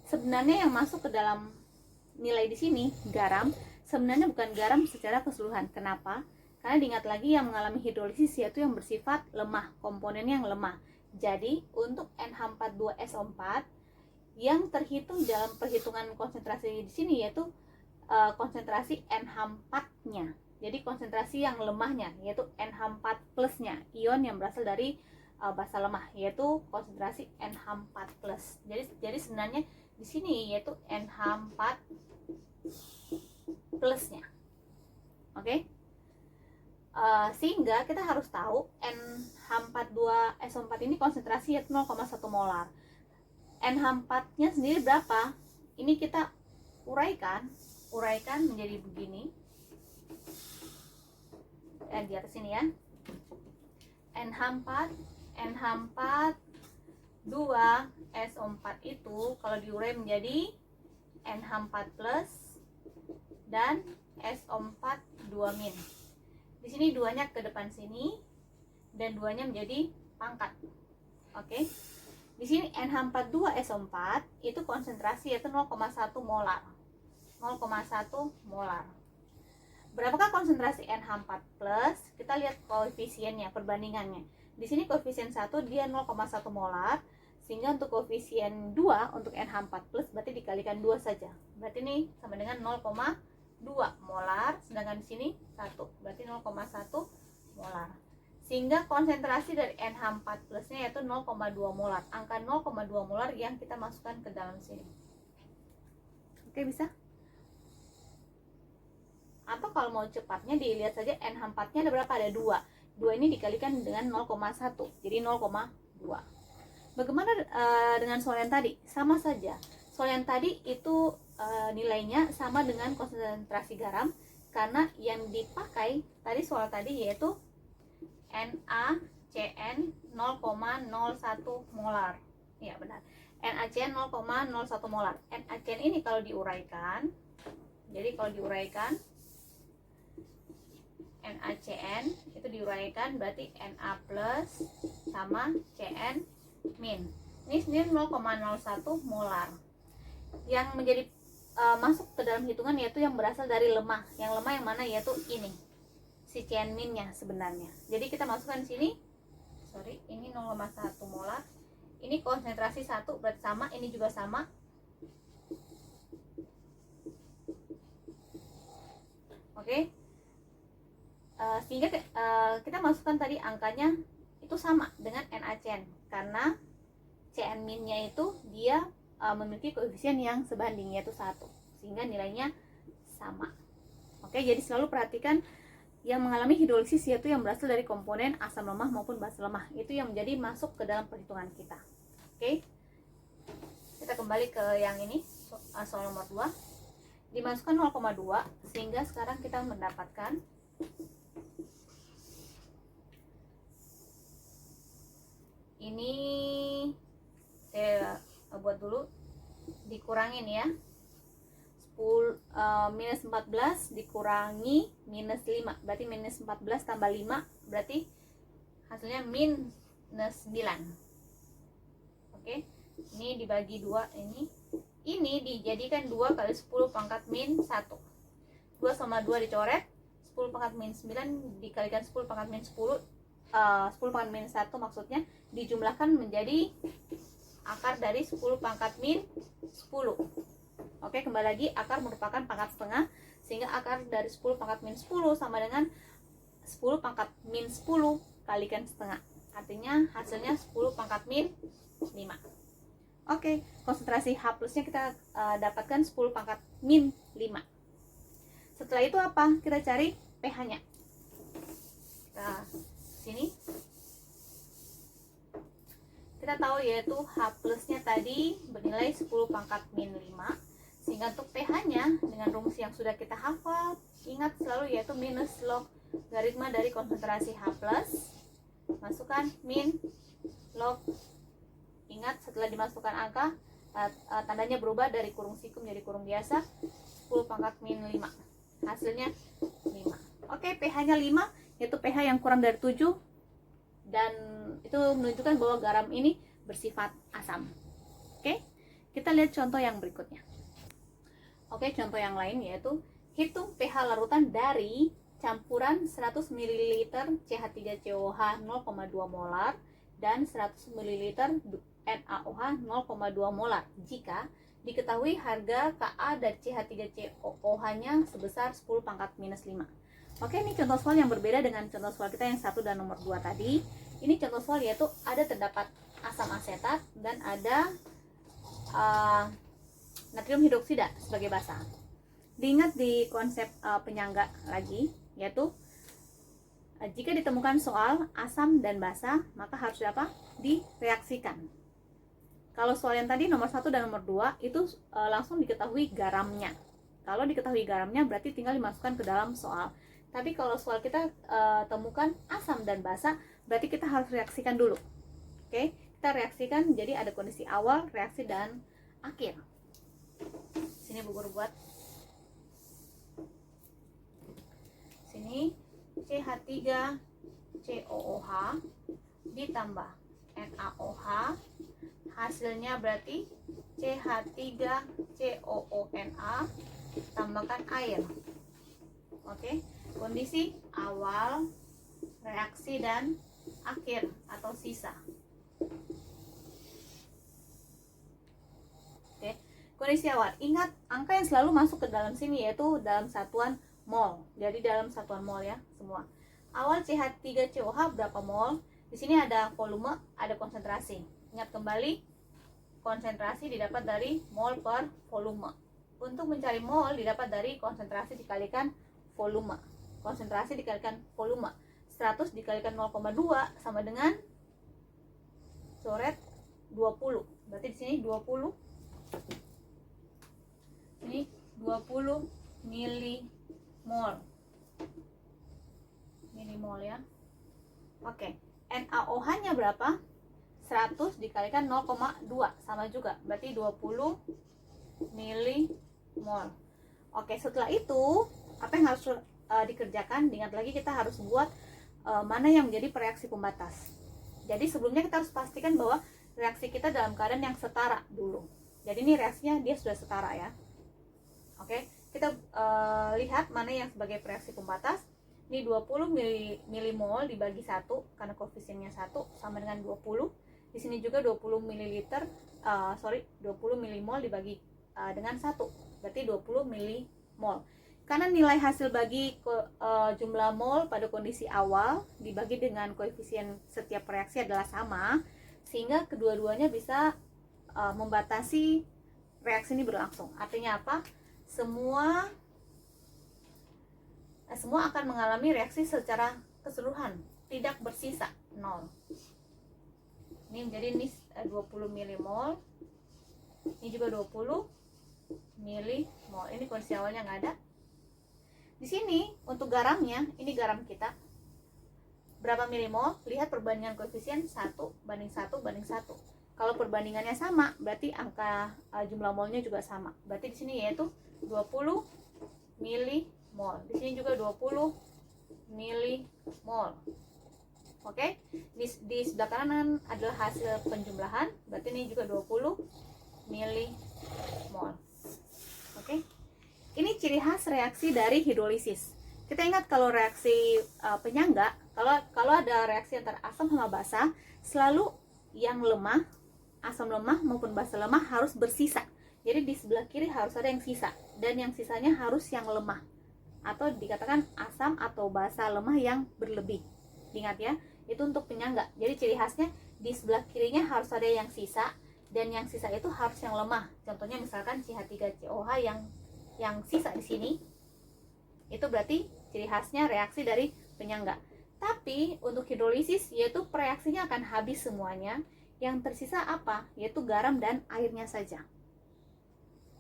Sebenarnya yang masuk ke dalam nilai di sini garam, sebenarnya bukan garam secara keseluruhan. Kenapa? Karena diingat lagi yang mengalami hidrolisis yaitu yang bersifat lemah, komponennya yang lemah. Jadi untuk NH42SO4 yang terhitung dalam perhitungan konsentrasi di sini yaitu konsentrasi NH4-nya. Jadi konsentrasi yang lemahnya yaitu NH4 plusnya, ion yang berasal dari basa lemah, yaitu konsentrasi NH4 plus. Jadi sebenarnya di sini yaitu NH4 plusnya. Oke? Sehingga kita harus tahu NH42SO4 ini konsentrasi yaitu 0,1 molar. NH4-nya sendiri berapa? Ini kita uraikan menjadi begini. Di atas sini ya. NH4 2SO4 itu kalau diurai menjadi NH4 plus dan SO4 2 min. Di sini duanya ke depan sini dan duanya menjadi pangkat. Oke. Di sini NH42SO4 itu konsentrasi yaitu 0,1 molar. 0,1 molar. Berapakah konsentrasi NH4+? Kita lihat koefisiennya, perbandingannya. Di sini koefisien 1 dia 0,1 molar, sehingga untuk koefisien 2 untuk NH4+ berarti dikalikan 2 saja. Berarti ini sama dengan 0,2 molar, sedangkan di sini 1, berarti 0,1 molar. Sehingga konsentrasi dari NH4+-nya yaitu 0,2 molar. Angka 0,2 molar yang kita masukkan ke dalam sini. Oke, bisa? Atau kalau mau cepatnya dilihat saja NH4-nya ada berapa? Ada 2. 2 ini dikalikan dengan 0,1, jadi 0,2. Bagaimana dengan soal yang tadi? Sama saja. Soal yang tadi itu nilainya sama dengan konsentrasi garam, karena yang dipakai tadi soal tadi yaitu NaCN 0,01 molar. Iya benar. NaCN 0,01 molar. NaCN ini kalau diuraikan, jadi kalau diuraikan NaCN itu diuraikan berarti Na plus sama Cn min. Ini sendiri 0,01 molar. Yang menjadi masuk ke dalam hitungan yaitu yang berasal dari lemah. Yang lemah yang mana? Yaitu ini, si Cn minnya sebenarnya. Jadi kita masukkan di sini, ini 0,1 molar. Ini konsentrasi 1 berarti sama, ini juga sama. Oke. Sehingga kita masukkan tadi angkanya itu sama dengan NaCN, karena Cn minnya itu dia memiliki koefisien yang sebanding yaitu 1, sehingga nilainya sama. Oke, jadi selalu perhatikan yang mengalami hidrolisis yaitu yang berasal dari komponen asam lemah maupun basa lemah, itu yang menjadi masuk ke dalam perhitungan kita. Oke, kita kembali ke yang ini, soal nomor 2. Dimasukkan 0,2, sehingga sekarang kita mendapatkan ini, saya buat dulu, dikurangin ya, minus 14 dikurangi minus 5, berarti minus 14 tambah 5 berarti hasilnya minus 9. Oke, ini dibagi 2, ini dijadikan 2 kali 10 pangkat min 1. 2 sama 2 dicoret, 10 pangkat min 9 dikalikan 10 pangkat min 10, 10 pangkat min 1 maksudnya, dijumlahkan menjadi akar dari 10 pangkat min 10. Oke, kembali lagi, akar merupakan pangkat setengah, sehingga akar dari 10 pangkat min 10 sama dengan 10 pangkat min 10 kalikan setengah. Artinya hasilnya 10 pangkat min 5. Oke, konsentrasi H plusnya kita dapatkan 10 pangkat min 5. Setelah itu apa? Kita cari pH-nya. Nah, sini kita tahu yaitu H plusnya tadi bernilai 10 pangkat min 5. Sehingga untuk pH-nya dengan rumus yang sudah kita hafal, ingat selalu yaitu minus logaritma dari konsentrasi H+, masukkan min log. Ingat setelah dimasukkan angka, tandanya berubah dari kurung siku menjadi kurung biasa, 10 pangkat min 5. Hasilnya 5. Oke, pH-nya 5, yaitu pH yang kurang dari 7, dan itu menunjukkan bahwa garam ini bersifat asam. Oke, kita lihat contoh yang berikutnya. Oke, contoh yang lain yaitu hitung pH larutan dari campuran 100 ml CH3COH 0,2 molar dan 100 ml NaOH 0,2 molar jika diketahui harga Ka dari CH3COH-nya sebesar 10 pangkat minus 5. Oke, ini contoh soal yang berbeda dengan contoh soal kita yang 1 dan nomor 2 tadi. Ini contoh soal yaitu terdapat asam asetat dan ada natrium hidroksida sebagai basa. Diingat di konsep penyangga lagi, yaitu jika ditemukan soal asam dan basa, maka harus apa? Direaksikan. Kalau soal yang tadi nomor 1 dan nomor 2 itu langsung diketahui garamnya. Kalau diketahui garamnya berarti tinggal dimasukkan ke dalam soal. Tapi kalau soal kita temukan asam dan basa, berarti kita harus reaksikan dulu. Oke, kita reaksikan, jadi ada kondisi awal, reaksi, dan akhir. Sini Bu Guru buat. Sini CH3COOH ditambah NaOH, hasilnya berarti CH3COONa tambahkan air. Oke, kondisi awal, reaksi, dan akhir atau sisa. Oke, kondisi awal. Ingat angka yang selalu masuk ke dalam sini yaitu dalam satuan mol. Jadi dalam satuan mol ya semua. Awal CH3COH berapa mol? Di sini ada volume, ada konsentrasi. Ingat kembali, konsentrasi didapat dari mol per volume. Untuk mencari mol didapat dari konsentrasi dikalikan volume. Konsentrasi dikalikan volume. 100 dikalikan 0,2 sama dengan coret 20. Berarti di sini 20. Ini 20 milimol. Milimol ya. Oke. NaOH-nya berapa? 100 dikalikan 0,2 sama juga. Berarti 20 milimol. Oke, setelah itu apa yang harus dikerjakan? Ingat lagi kita harus buat mana yang menjadi reaksi pembatas. Jadi sebelumnya kita harus pastikan bahwa reaksi kita dalam keadaan yang setara dulu. Jadi ini reaksinya dia sudah setara ya. Oke, kita lihat mana yang sebagai reaksi pembatas. Ini 20 milimol dibagi 1 karena koefisiennya 1 sama dengan 20. Di sini juga 20 mililiter 20 milimol dibagi dengan 1. Berarti 20 milimol. Karena nilai hasil bagi jumlah mol pada kondisi awal dibagi dengan koefisien setiap reaksi adalah sama, sehingga kedua-duanya bisa membatasi reaksi ini berlangsung. Artinya apa? Semua akan mengalami reaksi secara keseluruhan, tidak bersisa, 0. Ini menjadi 20 milimol. Ini juga 20 milimol. Ini kondisi awalnya nggak ada. Di sini untuk garamnya, ini garam kita. Berapa milimol? Lihat perbandingan koefisien 1 banding 1 banding 1. Kalau perbandingannya sama, berarti angka jumlah molnya juga sama. Berarti di sini yaitu 20 milimol. Di sini juga 20 milimol. Oke, di sebelah kanan adalah hasil penjumlahan, berarti ini juga 20 milimol. Oke, ini ciri khas reaksi dari hidrolisis. Kita ingat kalau reaksi penyangga, kalau ada reaksi antara asam sama basa, selalu yang lemah, asam lemah maupun basa lemah harus bersisa. Jadi di sebelah kiri harus ada yang sisa, dan yang sisanya harus yang lemah, atau dikatakan asam atau basa lemah yang berlebih. Ingat ya, itu untuk penyangga. Jadi ciri khasnya di sebelah kirinya harus ada yang sisa, dan yang sisa itu harus yang lemah. Contohnya misalkan CH3COH yang sisa di sini, itu berarti ciri khasnya reaksi dari penyangga. Tapi untuk hidrolisis, yaitu reaksinya akan habis semuanya, yang tersisa apa? Yaitu garam dan airnya saja.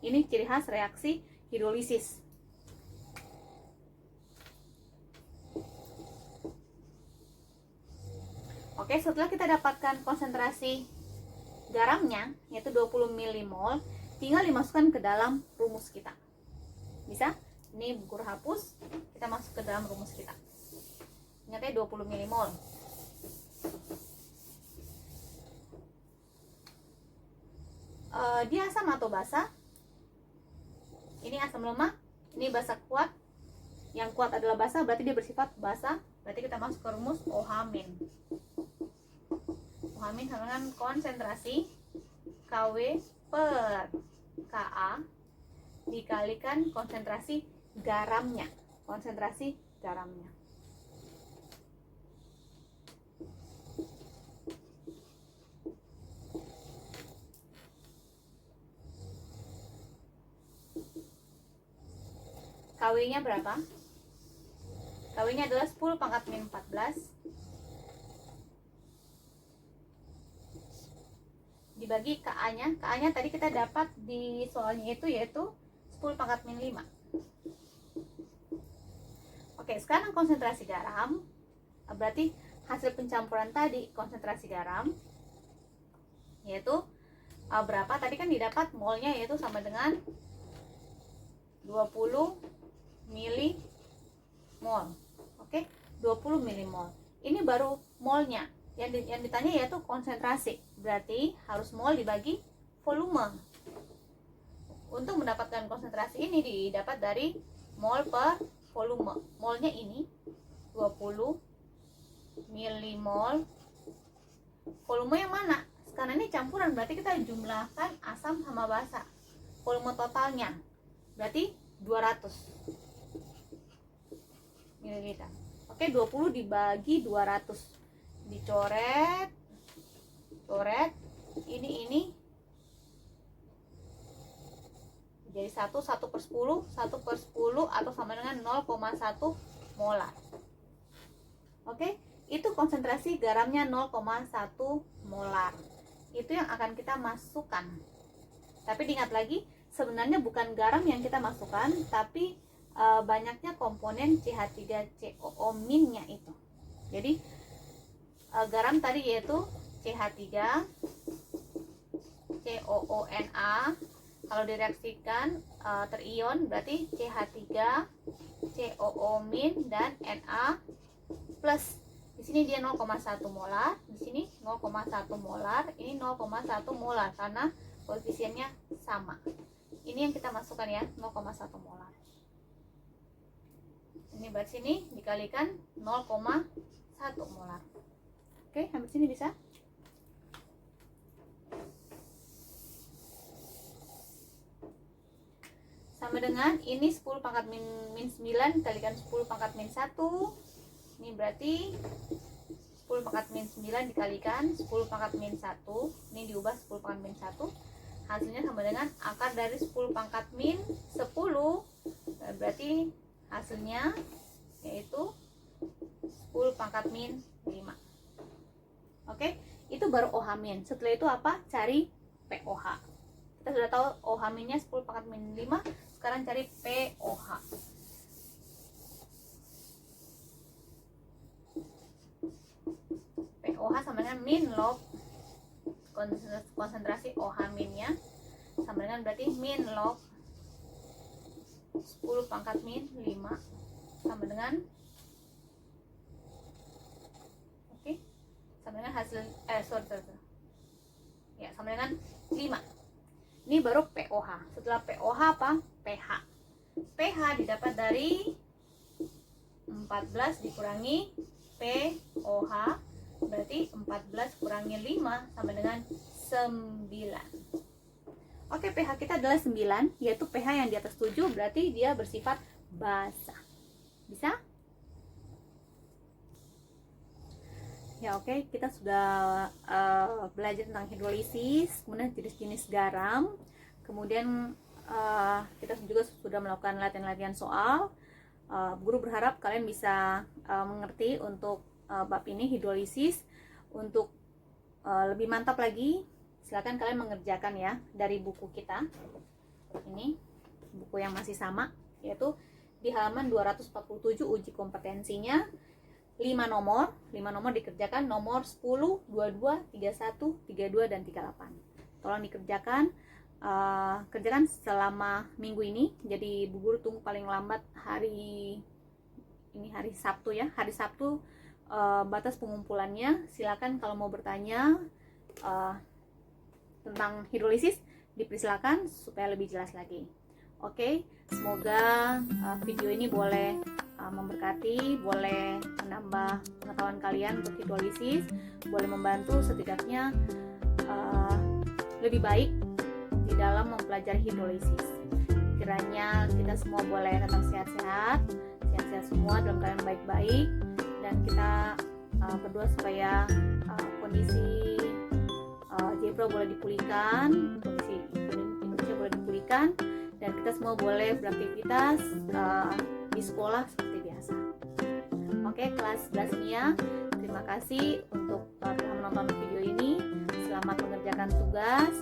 Ini ciri khas reaksi hidrolisis. Oke, setelah kita dapatkan konsentrasi garamnya, yaitu 20 milimol, tinggal dimasukkan ke dalam rumus kita. Bisa? Ini buku hapus, kita masuk ke dalam rumus kita. Ingat ya, 20 milimol. Dia asam atau basa? Ini asam lemah, ini basa kuat. Yang kuat adalah basa, berarti dia bersifat basa. Berarti kita masuk ke rumus OH-. OH- sama dengan konsentrasi KW per Ka dikalikan konsentrasi garamnya. Konsentrasi garamnya. KW-nya berapa? KW-nya adalah 10 pangkat min 14 dibagi Ka-nya. Ka-nya tadi kita dapat di soalnya itu yaitu 10 pangkat min 5. Oke, sekarang konsentrasi garam. Berarti hasil pencampuran tadi konsentrasi garam yaitu berapa? Tadi kan didapat molnya yaitu sama dengan 20 milimol. Oke, 20 milimol. Ini baru molnya. Yang ditanya yaitu konsentrasi. Berarti harus mol dibagi volume. Untuk mendapatkan konsentrasi ini didapat dari mol per volume. Molnya ini 20 milimol. Volume yang mana? Karena ini campuran, berarti kita jumlahkan asam sama basa. Volume totalnya berarti 200 ml. Oke, 20 dibagi 200. Dicoret. Coret. Ini jadi 1/10 atau sama dengan 0,1 molar. Oke, itu konsentrasi garamnya 0,1 molar. Itu yang akan kita masukkan. Tapi diingat lagi, sebenarnya bukan garam yang kita masukkan, tapi banyaknya komponen CH3COO-nya itu. Jadi garam tadi yaitu CH3 COONA. Kalau direaksikan terion berarti CH3 COO- dan Na plus. Di sini dia 0,1 molar, di sini 0,1 molar, ini 0,1 molar karena koefisiennya sama. Ini yang kita masukkan ya, 0,1 molar. Ini berarti sini dikalikan 0,1 molar. Oke, sampai sini bisa? Sama dengan ini 10 pangkat min 9 dikalikan 10 pangkat min 1. Ini berarti 10 pangkat min 9 dikalikan 10 pangkat min 1. Ini diubah 10 pangkat min 1. Hasilnya sama dengan akar dari 10 pangkat min 10. Berarti hasilnya yaitu 10 pangkat min 5. Oke, itu baru OH min. Setelah itu apa? Cari POH. Kita sudah tahu OH minnya 10 pangkat min 5. Sekarang cari POH. POH sama dengan min log konsentrasi OH minnya sama dengan berarti min log 10 pangkat min 5 sama dengan sama dengan hasil ya sama dengan 5. Ini baru POH. Setelah POH apa? pH. pH didapat dari 14 dikurangi POH, berarti 14 kurangi 5 sama dengan 9. Oke, pH kita adalah 9, yaitu pH yang di atas 7, berarti dia bersifat basa. Bisa? Ya, oke, kita sudah belajar tentang hidrolisis, kemudian jenis-jenis garam, kemudian kita juga sudah melakukan latihan-latihan soal. Guru berharap kalian bisa mengerti untuk bab ini hidrolisis. Untuk lebih mantap lagi, silakan kalian mengerjakan ya dari buku kita. Ini buku yang masih sama, yaitu di halaman 247 uji kompetensinya. 5 nomor dikerjakan, nomor 10, 22, 31, 32, dan 38. Tolong dikerjakan, kerjakan selama minggu ini. Jadi Bu Guru tunggu paling lambat hari Sabtu ya. Hari Sabtu batas pengumpulannya. Silakan kalau mau bertanya tentang hidrolisis, dipersilakan supaya lebih jelas lagi. Oke, semoga video ini boleh memberkati, boleh menambah pengetahuan kalian untuk hidrolisis, boleh membantu setidaknya lebih baik di dalam mempelajari hidrolisis. Kiranya kita semua boleh tetap sehat-sehat semua, dalam keadaan baik-baik, dan kita berdoa supaya kondisi Jebra boleh dipulihkan, kondisi Indonesia boleh dipulihkan, dan kita semua boleh beraktivitas di sekolah seperti biasa. Oke, kelas 11 Mia, terima kasih untuk telah menonton video ini. Selamat mengerjakan tugas.